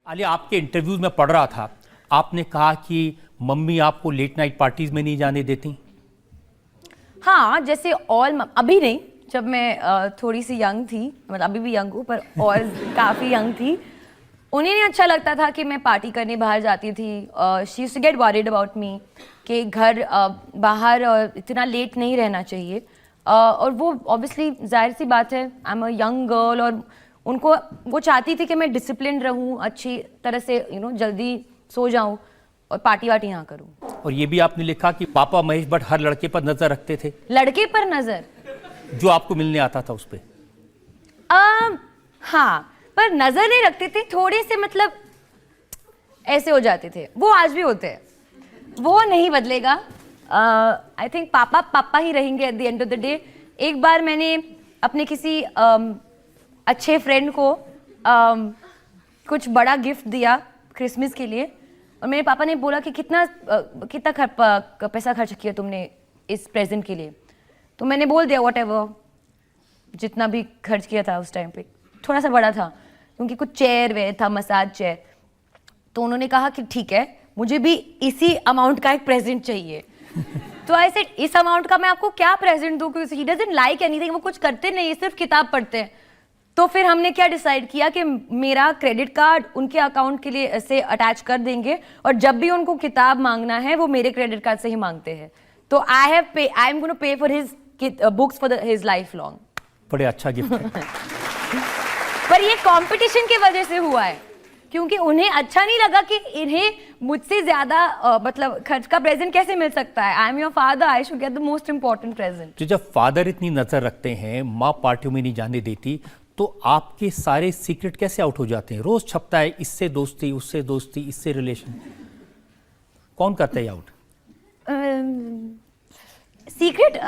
आलिया, आपके इंटरव्यूज में पढ़ रहा था, आपने कहा कि मम्मी आपको लेट नाइट पार्टीज में नहीं जाने देती। हाँ, जैसे अभी नहीं, जब मैं थोड़ी सी यंग थी, मतलब अभी भी यंग हूँ पर और काफ़ी यंग थी, उन्हें नहीं अच्छा लगता था कि मैं पार्टी करने बाहर जाती थी। She used to get worried about me कि घर बाहर इतना लेट नहीं रहना चाहिए। और वो ऑब्वियसली जाहिर सी बात है, I am a young girl, और उनको वो चाहती थी कि मैं डिसिप्लिन रहूं, अच्छी तरह से जल्दी सो जाऊं और पार्टी वार्टी ना करूं। और ये भी आपने लिखा कि पापा महेश भट्ट हर लड़के पर नजर रखते थे। लड़के पर नजर? जो आपको मिलने आता था उस पे? हाँ, पर नजर नहीं रखते थे, थोड़े से मतलब ऐसे हो जाते थे। वो आज भी होते हैं, वो नहीं बदलेगा। आई थिंक पापा पापा ही रहेंगे at the end of the day. एक बार मैंने अपने किसी अच्छे फ्रेंड को कुछ बड़ा गिफ्ट दिया क्रिसमस के लिए, और मेरे पापा ने बोला कि कितना पैसा खर्च किया तुमने इस प्रेजेंट के लिए। तो मैंने बोल दिया व्हाटएवर, जितना भी खर्च किया था उस टाइम पे। थोड़ा सा बड़ा था क्योंकि कुछ चेयर वेयर था, मसाज चेयर। तो उन्होंने कहा कि ठीक है, मुझे भी इसी अमाउंट का एक प्रेजेंट चाहिए। तो आई सेड, इस अमाउंट का मैं आपको क्या प्रेजेंट दूं, क्योंकि ही डजंट लाइक एनीथिंग, वो कुछ करते नहीं, सिर्फ किताब पढ़ते हैं। तो फिर हमने क्या डिसाइड किया कि मेरा क्रेडिट कार्ड उनके अकाउंट के लिए ऐसे अटैच कर देंगे, और जब भी उनको किताब मांगना है वो मेरे क्रेडिट कार्ड से ही मांगते हैं। तो आई एम गोइंग टू पे for his books for his life long. बड़े अच्छा गिफ्ट है। पर ये कंपटीशन की वजह से हुआ है, क्योंकि उन्हें अच्छा नहीं लगा कि इन्हें मुझसे ज्यादा मतलब खर्च का प्रेजेंट कैसे मिल सकता है। I am your father, I should get the most important present. तो जब फादर इतनी नजर रखते हैं, माँ पार्टियों में नहीं जाने देती, तो आपके सारे सीक्रेट कैसे आउट हो जाते हैं? रोज छपता है, इससे दोस्ती, उससे दोस्ती, इससे रिलेशन। कौन करता है आउट? सीक्रेट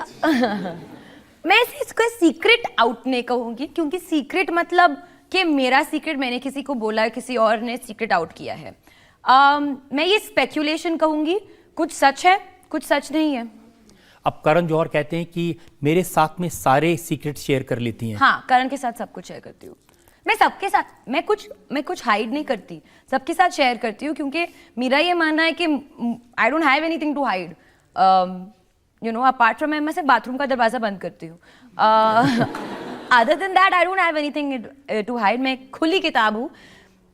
मैं इसको सीक्रेट आउट नहीं कहूंगी, क्योंकि सीक्रेट मतलब कि मेरा सीक्रेट मैंने किसी को बोला है, किसी और ने सीक्रेट आउट किया है। मैं ये स्पेक्यूलेशन कहूंगी, कुछ सच है कुछ सच नहीं है। अब करण जौहर कहते हैं कि मेरे साथ में सारे सीक्रेट शेयर कर लेती हैं। हाँ, करण के साथ सब कुछ शेयर करती हूँ मैं, सबके साथ। मैं कुछ हाइड नहीं करती, सबके साथ शेयर करती हूँ, क्योंकि मेरा ये मानना है कि I don't have anything to hide. Apart from मैं सिर्फ बाथरूम का दरवाजा बंद करती हूँ। Other than that I don't have anything to hide. मैं खुली किताब हूँ।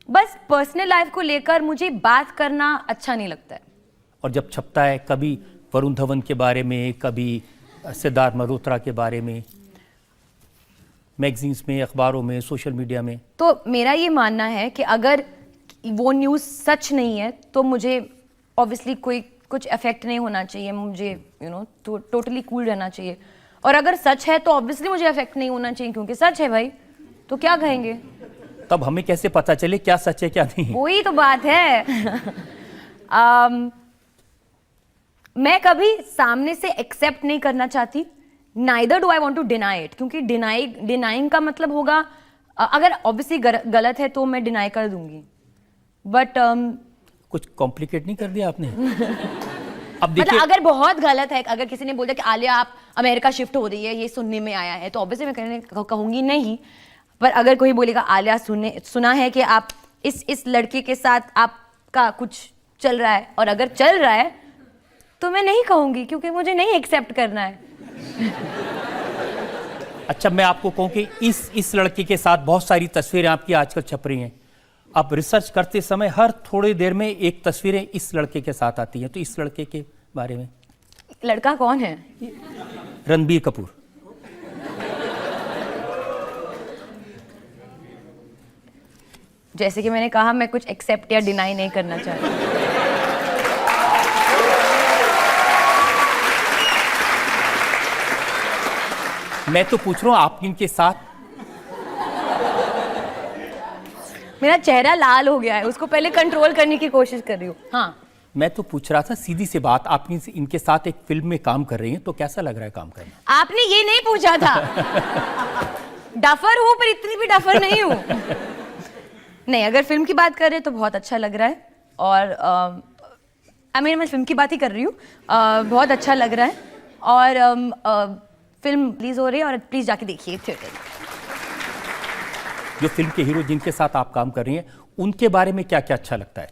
बस पर्सनल लाइफ को लेकर मुझे बात करना अच्छा नहीं लगता है। और जब छपता है, कभी वरुण धवन के बारे में, कभी सिद्धार्थ मल्होत्रा के बारे में, मैगजीन्स में, अखबारों में, सोशल मीडिया में, तो मेरा ये मानना है कि अगर वो न्यूज़ सच नहीं है तो मुझे ऑब्वियसली कुछ इफेक्ट नहीं होना चाहिए। मुझे टोटली कूल रहना चाहिए। और अगर सच है तो ऑब्वियसली मुझे इफेक्ट नहीं होना चाहिए, क्योंकि सच है भाई, तो क्या कहेंगे? तब हमें कैसे पता चले क्या सच है क्या नहीं? वही तो बात है। मैं कभी सामने से एक्सेप्ट नहीं करना चाहती, neither do I want to deny it, क्योंकि डिनाइंग का मतलब होगा, अगर ऑब्वियसली गलत है तो मैं डिनाई कर दूंगी, बट कुछ कॉम्प्लिकेट नहीं कर दिया आपने? अब मतलब देखिए, अगर बहुत गलत है, अगर किसी ने बोल दिया कि आलिया आप अमेरिका शिफ्ट हो रही है, ये सुनने में आया है, तो ऑब्वियसली मैं कहूंगी नहीं। पर अगर कोई बोलेगा आलिया सुना है कि आप इस लड़के के साथ आपका कुछ चल रहा है, और अगर चल रहा है तो मैं नहीं कहूंगी, क्योंकि मुझे नहीं एक्सेप्ट करना है। अच्छा, मैं आपको कहूं कि इस लड़के के साथ बहुत सारी तस्वीरें आपकी आजकल छप रही हैं। अब रिसर्च करते समय हर थोड़ी देर में एक तस्वीरें इस लड़के के साथ आती हैं, तो इस लड़के के बारे में? लड़का कौन है? रणबीर कपूर। जैसे कि मैंने कहा, मैं कुछ एक्सेप्ट या डिनाई नहीं करना चाहती। मैं तो पूछ रहा हूं आप इनके साथ। मेरा चेहरा लाल हो गया है, उसको पहले कंट्रोल करने की कोशिश कर रही हूँ। हाँ, मैं तो पूछ रहा था, सीधी सी बात, आप इनके साथ एक फिल्म में काम कर रही हैं, तो कैसा लग रहा है काम करना? आपने ये नहीं पूछा था। डफर हूँ पर इतनी भी डफर नहीं हूँ। नहीं, अगर फिल्म की बात करें तो बहुत अच्छा लग रहा है, और मैं फिल्म की बात ही कर रही हूँ। बहुत अच्छा लग रहा है, और फिल्म रिलीज हो रही है, और प्लीज जाके देखिए थिएटर में। जो फिल्म के हीरो जिनके साथ आप काम कर रही हैं, उनके बारे में क्या क्या अच्छा लगता है?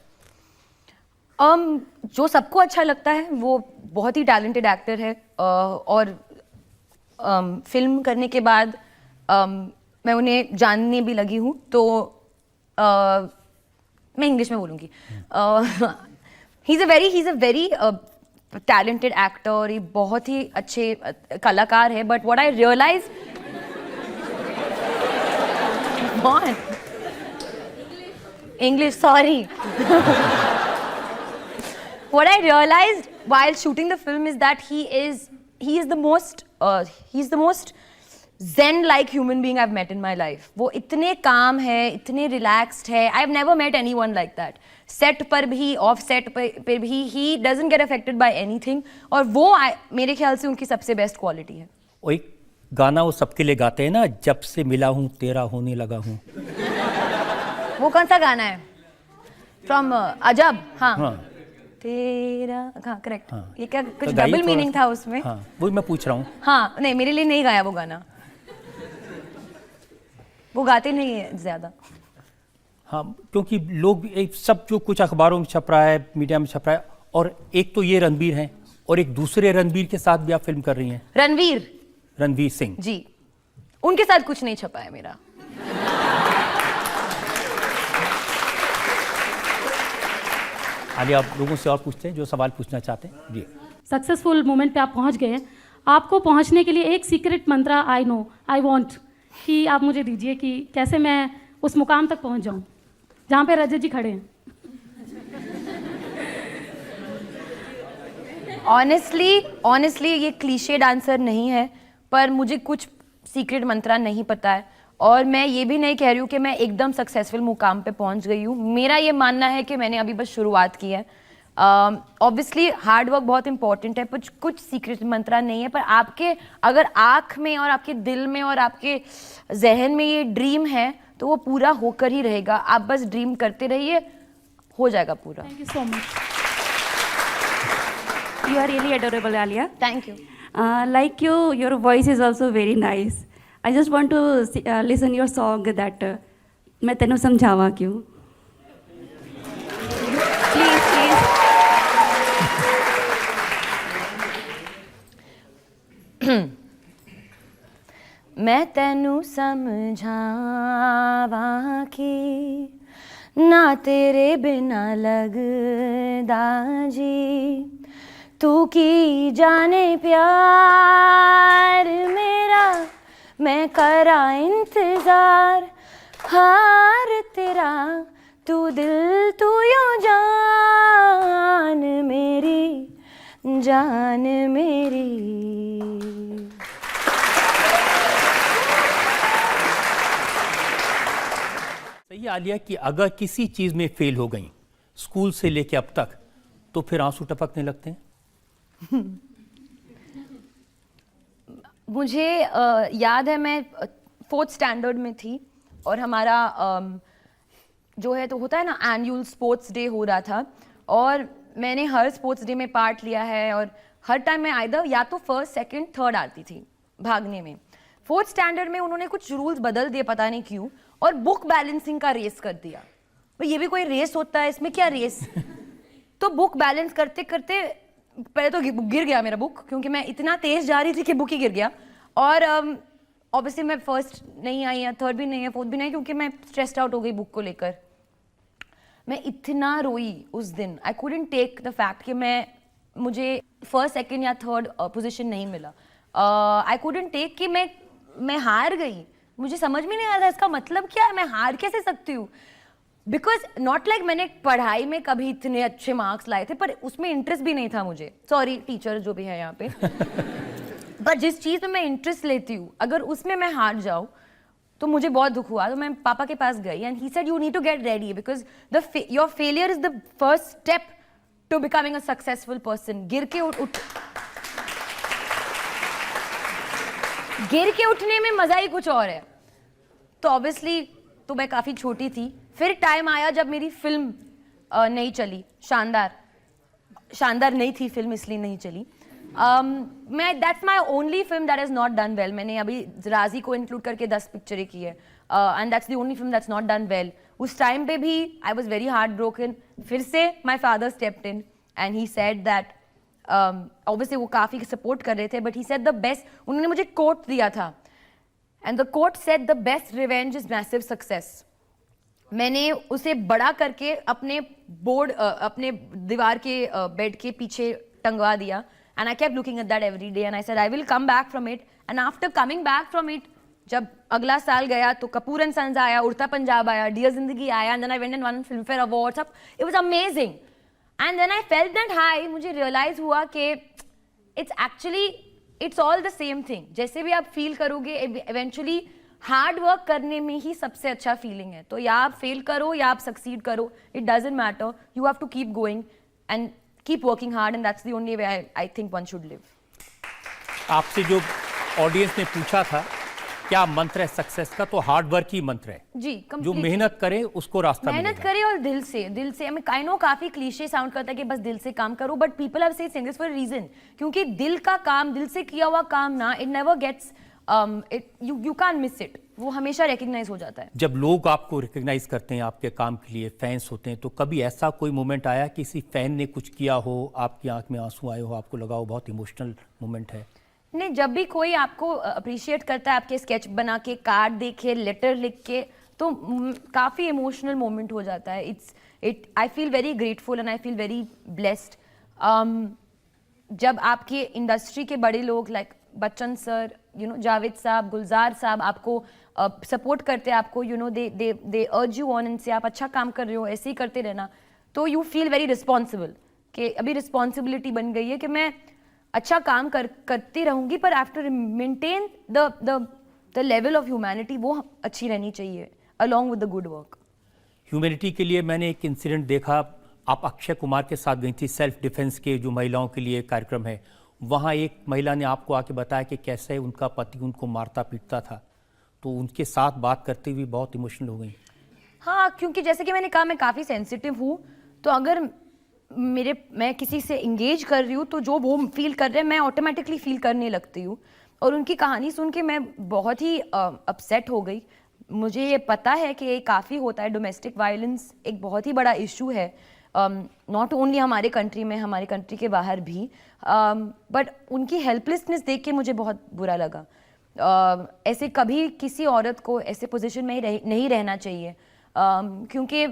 जो सबको अच्छा लगता है वो बहुत ही टैलेंटेड एक्टर है, और फिल्म करने के बाद मैं उन्हें जानने भी लगी हूँ, तो मैं इंग्लिश में बोलूँगी। He is a very talented actor, ये बहुत ही अच्छे कलाकार है, but what I realise English, sorry. What I realized while shooting the film is that he is the most zen-like human being I've met in my life. वो इतने calm है, इतने relaxed है. I've never met anyone like that. Set पर भी, off set पर भी, he doesn't get affected by anything. और वो मेरे ख्याल से उनकी सबसे best quality है. वो एक गाना वो सबके लिए गाते हैं ना, जब से मिला हूँ तेरा होने लगा हूँ। वो कौन सा गाना है? फ्रॉम अजब। हाँ, हाँ तेरा, हाँ करेक्ट। हाँ। ये क्या कुछ तो गाइए डबल थोड़ा मीनिंग सा। था उसमें? हाँ वही मैं पूछ रहा हूँ। हाँ नहीं, मेरे लिए नहीं गाया वो गाना, वो गाते नहीं है ज्यादा। हाँ क्योंकि लोग एक सब जो कुछ अखबारों में छप रहा है, मीडिया में छप रहा है, और एक तो ये रणबीर हैं और एक दूसरे रणबीर के साथ भी आप फिल्म कर रही हैं। रणवीर सिंह जी, उनके साथ कुछ नहीं छपा है मेरा। आगे आप लोगों से और पूछते हैं जो सवाल पूछना चाहते हैं। जी, सक्सेसफुल मोमेंट पे आप पहुंच गए हैं, आपको पहुंचने के लिए एक सीक्रेट मंत्रा आई वांट कि आप मुझे दीजिए कि कैसे मैं उस मुकाम तक पहुंच जाऊं जहां पे रजत जी खड़े हैं। ऑनेस्टली ये क्लीशेड आंसर नहीं है, पर मुझे कुछ सीक्रेट मंत्रा नहीं पता है, और मैं ये भी नहीं कह रही हूँ कि मैं एकदम सक्सेसफुल मुकाम पे पहुँच गई हूँ। मेरा ये मानना है कि मैंने अभी बस शुरुआत की है। ऑब्वियसली हार्ड वर्क बहुत इंपॉर्टेंट है, पर कुछ सीक्रेट मंत्रा नहीं है, पर आपके अगर आँख में और आपके दिल में और आपके जहन में ये ड्रीम है तो वो पूरा होकर ही रहेगा। आप बस ड्रीम करते रहिए, हो जाएगा पूरा। Thank you so much. You are really adorable, Alia. Thank you. Like you, your voice is also very nice. I just want to listen your song that मैं तेनू समझावा क्यों। Please, please. मैं तेनू समझावा कि ना तेरे बिना लगदा जी, तू की जाने प्यार मेरा, मैं करा इंतजार हार तेरा, तू दिल तू यूं जान मेरी, जान मेरी। सही है आलिया कि अगर किसी चीज़ में फेल हो गई स्कूल से लेके अब तक तो फिर आंसू टपकने लगते हैं। मुझे याद है मैं 4th स्टैंडर्ड में थी और हमारा जो है तो होता है ना एनुअल स्पोर्ट्स डे हो रहा था, और मैंने हर स्पोर्ट्स डे में पार्ट लिया है और हर टाइम मैं आइदर या तो 1st, 2nd, 3rd आती थी भागने में। 4th स्टैंडर्ड में उन्होंने कुछ रूल्स बदल दिए पता नहीं क्यों, और बुक बैलेंसिंग का रेस कर दिया। भाई ये भी कोई रेस होता है, इसमें क्या रेस? तो बुक बैलेंस करते करते पहले तो गिर गया मेरा बुक, क्योंकि मैं इतना तेज जा रही थी कि बुक ही गिर गया। और ऑब्वियसली मैं 1st नहीं आई या 3rd भी नहीं है, 4th भी नहीं, क्योंकि मैं स्ट्रेस्ड आउट हो गई बुक को लेकर। मैं इतना रोई उस दिन, I couldn't take the fact कि मुझे 1st, 2nd या 3rd पोजीशन नहीं मिला। आई कुडंट टेक कि मैं हार गई। मुझे समझ में नहीं आ रहा इसका मतलब क्या है, मैं हार कैसे सकती हूँ? बिकॉज नॉट लाइक मैंने पढ़ाई में कभी इतने अच्छे मार्क्स लाए थे, पर उसमें इंटरेस्ट भी नहीं था मुझे। सॉरी टीचर जो भी है यहाँ पे। पर जिस चीज़ में मैं इंटरेस्ट लेती हूँ, अगर उसमें मैं हार जाऊँ तो मुझे बहुत दुख हुआ। तो मैं पापा के पास गई and he said you need to get ready because your failure is the first step to becoming a successful person. गिर के उठने में मजा ही कुछ और है। तो ऑब्वियसली तो मैं काफ़ी छोटी थी। फिर टाइम आया जब मेरी फिल्म नहीं चली, शानदार नहीं थी फिल्म, इसलिए नहीं चली। That's my only film that is not done well. मैंने अभी राजी को इंक्लूड करके 10 पिक्चरें की है, and that's the only film that's not done well. उस टाइम पे भी I was very heart broken. फिर से my father stepped in and he said that, obviously वो काफ़ी सपोर्ट कर रहे थे, but he said the best, उन्होंने मुझे कोट दिया था, and the quote said the best revenge is massive success. मैंने उसे बड़ा करके अपने बोर्ड, अपने दीवार के बेड के पीछे टंगवा दिया, and I kept looking at that every day, and I said I will come back from it. And after coming back from it, जब अगला साल गया तो कपूर एंड सन्स आया, उड़ता पंजाब आया, डियर जिंदगी आया, and then I went and won Filmfare awards. It was amazing. And then I felt that high. मुझे रियलाइज हुआ कि it's all the same thing. जैसे भी आप फील करोगे, इवेंचुअली हार्ड वर्क करने में ही सबसे अच्छा फीलिंग है. तो या आप फेल करो या आप सक्सीड करो, it doesn't matter. You have to keep going and keep working hard, and that's the only way I think one should live. आपसे जो ऑडियंस ने पूछा था क्या मंत्र है सक्सेस का, तो हार्ड वर्क ही मंत्र है जी. जो completely. मेहनत करे उसको रास्ता मेहनत मिलेगा. करे और दिल से. आई नो काफी क्लीशे साउंड करता है कि बस दिल से काम करो, but people have said this for a reason. क्योंकि दिल का काम, दिल से किया हुआ काम ना, it never gets, you can't miss it. वो हमेशा रिकग्नाइज हो जाता है. जब लोग आपको रिकग्नाइज करते हैं आपके काम के लिए, फैंस होते हैं, तो कभी ऐसा कोई मोमेंट आया किसी फैन ने कुछ किया हो, आपकी आंख में आंसू आए हो, आपको लगा हो बहुत इमोशनल मोमेंट है? नहीं, जब भी कोई आपको अप्रिशिएट करता है, आपके स्केच बना के, कार्ड देखे, लेटर लिख के, तो काफ़ी इमोशनल मोमेंट हो जाता है. I feel very grateful and I feel very blessed. जब आपके इंडस्ट्री के बड़े लोग लाइक बच्चन सर, जावेद साहब, गुलजार साहब आपको सपोर्ट करते हैं, आपको दे अर्ज यू ऑन, इनसे आप अच्छा काम कर रहे हो, ऐसे ही करते रहना, तो यू फील वेरी रिस्पॉन्सिबल कि अभी रिस्पॉन्सिबिलिटी बन गई है कि मैं अच्छा काम करती रहूंगी, पर after maintain the level of humanity, वो अच्छी रहनी चाहिए along with the good work. Humanity के लिए मैंने एक इंसिडेंट देखा, आप अक्षय कुमार के साथ गई थी सेल्फ डिफेंस के जो महिलाओं के लिए कार्यक्रम है, वहाँ एक महिला ने आपको आके बताया कि कैसे उनका पति उनको मारता पीटता था, तो उनके साथ बात करते हुए बहुत इमोशनल हो गई. हाँ, क्योंकि जैसे कि मैंने कहा, मैं काफ़ी सेंसिटिव हूँ, तो अगर मैं किसी से इंगेज कर रही हूँ तो जो वो फील कर रहे हैं मैं ऑटोमेटिकली फील करने लगती हूँ. और उनकी कहानी सुन के मैं बहुत ही अपसेट हो गई. मुझे ये पता है कि ये काफ़ी होता है, डोमेस्टिक वायलेंस एक बहुत ही बड़ा इशू है, नॉट ओनली हमारे कंट्री में, हमारे कंट्री के बाहर भी. बट उनकी हेल्पलेसनेस देख के मुझे बहुत बुरा लगा. ऐसे कभी किसी औरत को ऐसे पोजीशन में नहीं रहना चाहिए, क्योंकि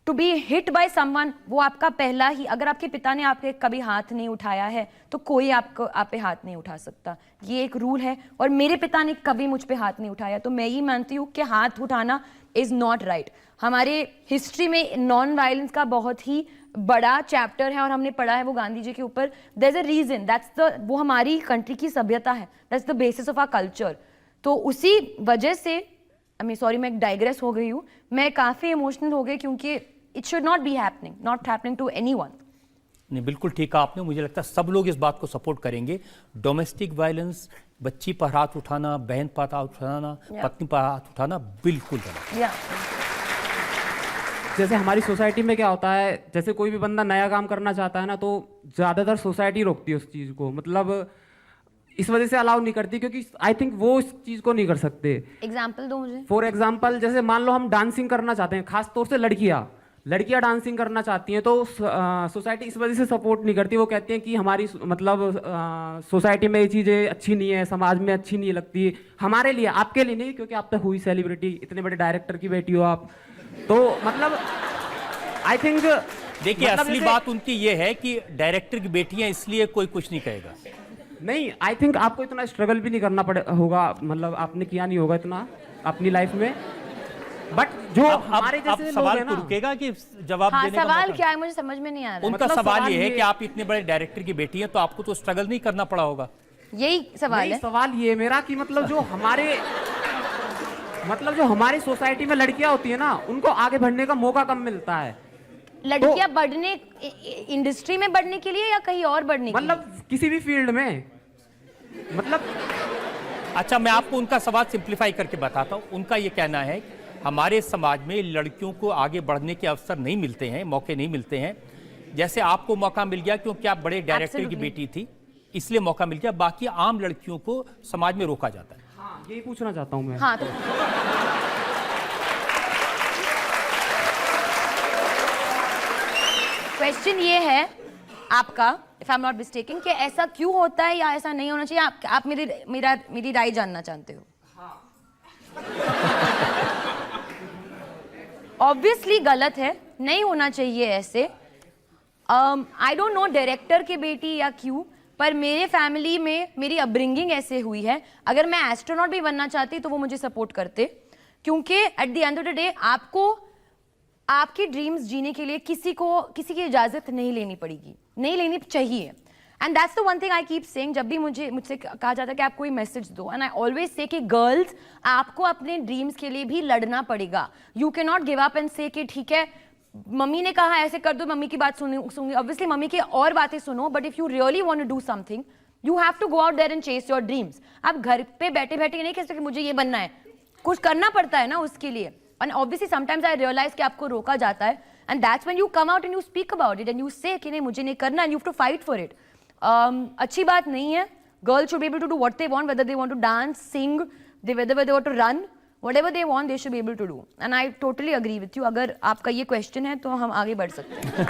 to be hit by someone, वो आपका पहला ही, अगर आपके पिता ने आपके कभी हाथ नहीं उठाया है तो कोई आप पे हाथ नहीं उठा सकता. ये एक रूल है, और मेरे पिता ने कभी मुझ पे हाथ नहीं उठाया, तो मैं ये मानती हूँ कि हाथ उठाना इज़ नॉट राइट. हमारे हिस्ट्री में नॉन वायलेंस का बहुत ही बड़ा चैप्टर है और हमने पढ़ा है वो गांधी जी के ऊपर. देयर इज अ रीजन, वो हमारी कंट्री की सभ्यता है, that's the basis of our culture. तो उसी वजह से मैं डाइग्रेस हो गई हूँ, मैं काफ़ी इमोशनल हो गई, क्योंकि it should not be happening, not happening to anyone. नहीं, बिल्कुल ठीक कहा आपने. मुझे लगता है सब लोग इस बात को सपोर्ट करेंगे. डोमेस्टिक वायलेंस, बच्ची पर हाथ उठाना, बहन पर हाथ उठाना, पत्नी पर हाथ उठाना बिल्कुल गलत. जैसे हमारी सोसाइटी में क्या होता है, जैसे कोई भी बंदा नया काम करना चाहता है ना, तो ज़्यादातर सोसाइटी रोकती है उस चीज़ को, मतलब इस वजह से अलाउ नहीं करती, क्योंकि आई थिंक वो इस चीज़ को नहीं कर सकते. एग्जाम्पल दो मुझे. फॉर एग्जाम्पल, जैसे मान लो हम डांसिंग करना चाहते हैं, खास तौर से लड़कियां डांसिंग करना चाहती हैं, तो सोसाइटी इस वजह से सपोर्ट नहीं करती. वो कहती हैं कि हमारी मतलब सोसाइटी में ये चीज़ें अच्छी नहीं है, समाज में अच्छी नहीं लगती. हमारे लिए, आपके लिए नहीं, क्योंकि आप तो हुई सेलिब्रिटी, इतने बड़े डायरेक्टर की बेटी हो आप, तो मतलब आई थिंक देखिए मतलब असली बात उनकी ये है कि डायरेक्टर की बेटियां, इसलिए कोई कुछ नहीं कहेगा. नहीं, आई थिंक आपको इतना स्ट्रगल भी नहीं करना होगा, मतलब आपने किया नहीं होगा इतना अपनी लाइफ में. बट जो हमारे जैसे सवाल लोग हैं ना, रुकेगा कि जवाब देने का सवाल मौका क्या है मुझे समझ में नहीं आ रहा. उनका मतलब सवाल ये है कि आप इतने बड़े डायरेक्टर की बेटी हैं, तो आपको तो स्ट्रगल नहीं करना पड़ा होगा. यही सवाल है. सवाल ये मेरा कि मतलब जो हमारी सोसाइटी में लड़कियां होती है ना, उनको आगे बढ़ने का मौका कम मिलता है. लड़कियां बढ़ने, इंडस्ट्री में बढ़ने के लिए या कहीं और बढ़ने के लिए? मतलब किसी भी फील्ड में, मतलब अच्छा, मैं आपको उनका सवाल सिंप्लीफाई करके बताता हूँ. उनका ये कहना है हमारे समाज में लड़कियों को आगे बढ़ने के अवसर नहीं मिलते हैं, मौके नहीं मिलते हैं. जैसे आपको मौका मिल गया क्योंकि आप बड़े डायरेक्टर की बेटी थी, इसलिए मौका मिल गया. बाकी आम लड़कियों को समाज में रोका जाता है. हाँ, यही पूछना चाहता हूँ मैं. हाँ, तो क्वेश्चन ये है आपका, if I am not mistaken, कि ऐसा क्यों होता है या ऐसा नहीं होना चाहिए? आप मेरी राय जानना चाहते हो? ऑब्वियसली गलत है, नहीं होना चाहिए ऐसे। आई डोंट नो डायरेक्टर की बेटी या क्यों, पर मेरे फैमिली में मेरी अपब्रिंगिंग ऐसे हुई है। अगर मैं एस्ट्रोनॉट भी बनना चाहती तो वो मुझे सपोर्ट करते, क्योंकि at the end of the day आपको आपके ड्रीम्स जीने के लिए किसी की इजाजत नहीं लेनी पड़ेगी, नहीं लेनी चाहिए। And that's the one thing I keep saying, जब भी मुझसे कहा जाता है कि आप कोई मैसेज दो, एंड आई ऑलवेज से कि गर्ल्स, आपको अपने ड्रीम्स के लिए भी लड़ना पड़ेगा। You can not give up and से कि ठीक है मम्मी ने कहा ऐसे कर दो, मम्मी की बात सुनूंगी। ऑब्वियसली मम्मी की और बातें सुनो, but if you really want to do something you have to go out there and chase your dreams. आप घर पे बैठे बैठे नहीं कह सकते कि मुझे ये बनना है, कुछ करना पड़ता है ना उसके लिए। And obviously sometimes I realise कि आपको रोका जाता है, and that's when you come out and you speak about it and you say कि नहीं मुझे नहीं करना, and you have to fight for it. अच्छी बात नहीं है। Girls should be able to do what they want, whether they want to dance, sing, whether they want to run, whatever they want, they should be able to do. And I totally agree with you. अगर आपका ये question है तो हम आगे बढ़ सकते हैं।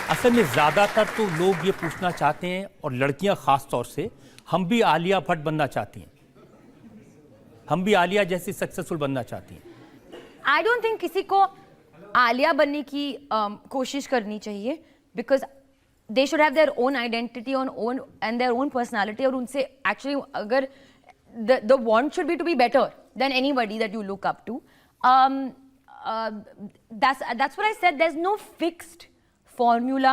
असल में ज़्यादातर तो लोग ये पूछना चाहते हैं, और लड़कियां ख़ास तौर से, हम भी आलिया भट्ट बनना चाहती हैं, हम भी आलिया जैसी सक्सेसफुल बनना चाहती हैं। आई डोंट थिंक किसी को आलिया बनने की कोशिश करनी चाहिए, because they should have their own identity own and their own personality. और उनसे एक्चुअली अगर the want should be to be better than anybody that you look up to. That's what I said. There's no fixed formula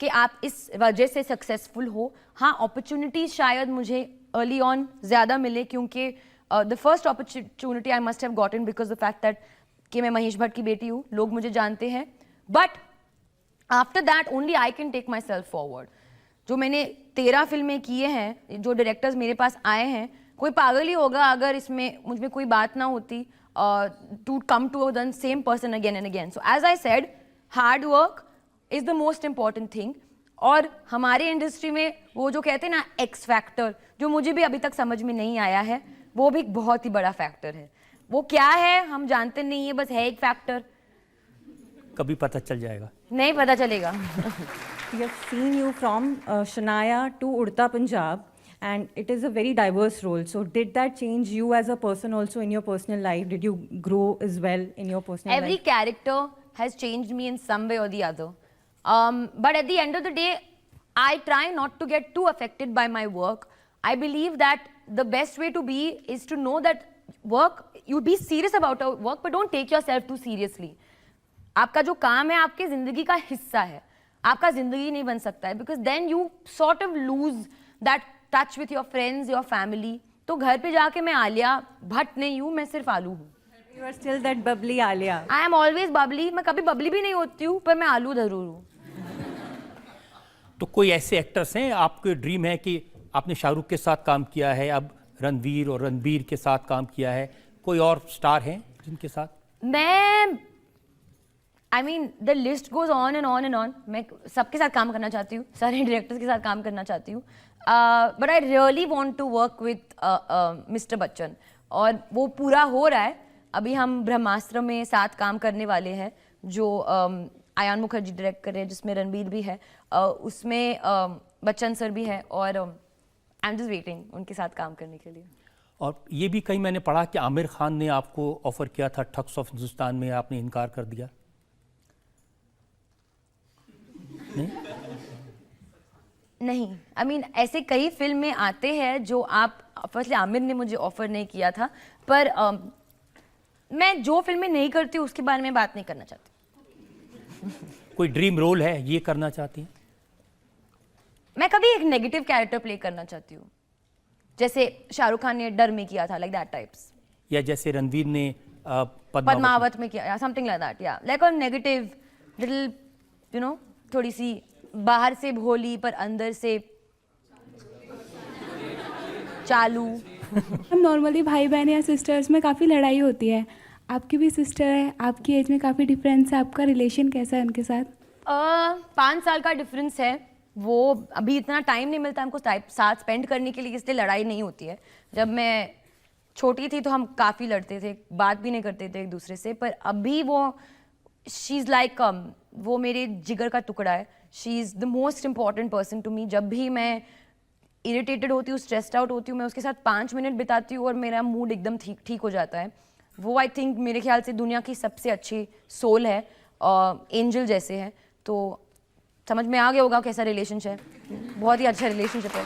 कि आप इस वजह से successful हो। हाँ, अपॉर्चुनिटीज शायद मुझे अर्ली ऑन ज़्यादा मिले, क्योंकि the first opportunity I must have gotten because the fact that कि मैं महेश भट्ट की बेटी हूँ, लोग मुझे जानते हैं। But after that only I can take myself forward. जो मैंने 13 फिल्में किए हैं, जो डायरेक्टर्स मेरे पास आए हैं, कोई पागल ही होगा अगर इसमें मुझ में कोई बात ना होती to come to the same person again and again. So as I said, hard work is the most important thing. और हमारे इंडस्ट्री में वो जो कहते हैं ना एक्स फैक्टर, जो मुझे भी अभी तक समझ में नहीं आया है, वो भी एक बहुत ही बड़ा फैक्टर है। वो क्या है हम जानते नहीं है, बस है एक फैक्टर। कभी पता चल जाएगा। नहीं पता चलेगा। We have seen you from Shania to Udta Punjab, and it is a very diverse role. So did that change you as a person also in your personal life? Did you grow as well in your personal Every life? character has changed me in some way or the other. But at the end of the day, I try not to get too affected by my work. I believe that the best way to be is to know that work, you be serious about your work, but don't take yourself too seriously. आपका जो काम है आपकी जिंदगी का हिस्सा है, आपका जिंदगी नहीं बन सकता है, because then you sort of lose that touch with your friends, your family. तो घर पे जाके मैं आलिया भट्ट नहीं हूँ, मैं सिर्फ आलू हूँ। You are still that bubbly Alia. I am always Babli. मैं कभी बबली भी नहीं होती हूँ, पर मैं आलू जरूर हूँ। तो कोई ऐसे एक्टर्स हैं आपके ड्रीम है कि आपने शाहरुख के साथ काम किया है, अब रणवीर और रणबीर के साथ काम किया है, कोई और स्टार हैं जिनके साथ? मैं I mean the list goes on and on and on. मैं सबके साथ काम करना चाहती हूँ, सारे डायरेक्टर्स के साथ काम करना चाहती हूँ, but I really want to work with mister Bachchan, और वो पूरा हो रहा है। अभी हम ब्रह्मास्त्र में साथ काम करने वाले हैं, जो आयान मुखर्जी डायरेक्ट कर रहे हैं, जिसमें रणबीर भी है, उसमें बच्चन सर भी है, और आई एम जस्ट वेटिंग उनके साथ काम करने के लिए। और ये भी कहीं मैंने पढ़ा कि आमिर खान ने आपको ऑफर किया था ठग्स ऑफ हिंदुस्तान में, आपने इनकार कर दिया। नहीं, आई मीन ऐसे कई फिल्म में आते हैं जो आप, फर्स्टली आमिर ने मुझे ऑफर नहीं किया था, पर मैं जो फिल्में नहीं करती उसके बारे में बात नहीं करना चाहती। कोई ड्रीम रोल है ये करना चाहती हैं? मैं कभी एक नेगेटिव कैरेक्टर प्ले करना चाहती हूँ, जैसे शाहरुख खान ने डर में किया था, लाइक दैट टाइप्स, या जैसे रणवीर ने पद्मावत में किया, समथिंग लाइक दैट, या like a negative little, you know, थोड़ी सी बाहर से भोली पर अंदर से चालू। हम नॉर्मली भाई बहन या सिस्टर्स में काफ़ी लड़ाई होती है, आपकी भी सिस्टर है, आपकी एज में काफ़ी डिफरेंस है, आपका रिलेशन कैसा है उनके साथ? 5 साल का डिफरेंस है। वो अभी इतना टाइम नहीं मिलता हमको साथ स्पेंड करने के लिए, इसलिए लड़ाई नहीं होती है। जब मैं छोटी थी तो हम काफ़ी लड़ते थे, बात भी नहीं करते थे एक दूसरे से, पर अभी वो शी इज़ लाइक वो मेरे जिगर का टुकड़ा है. She is the most important person to me. जब भी मैं इरिटेटेड होती हूँ, स्ट्रेस्ड आउट होती हूँ, मैं उसके साथ 5 मिनट बिताती हूँ और मेरा मूड एकदम ठीक हो जाता है. वो आई थिंक मेरे ख्याल से दुनिया की सबसे अच्छी सोल है, एंजल जैसे है. तो समझ में आ गया होगा कैसा रिलेशनशिप है. बहुत ही अच्छा रिलेशनशिप है.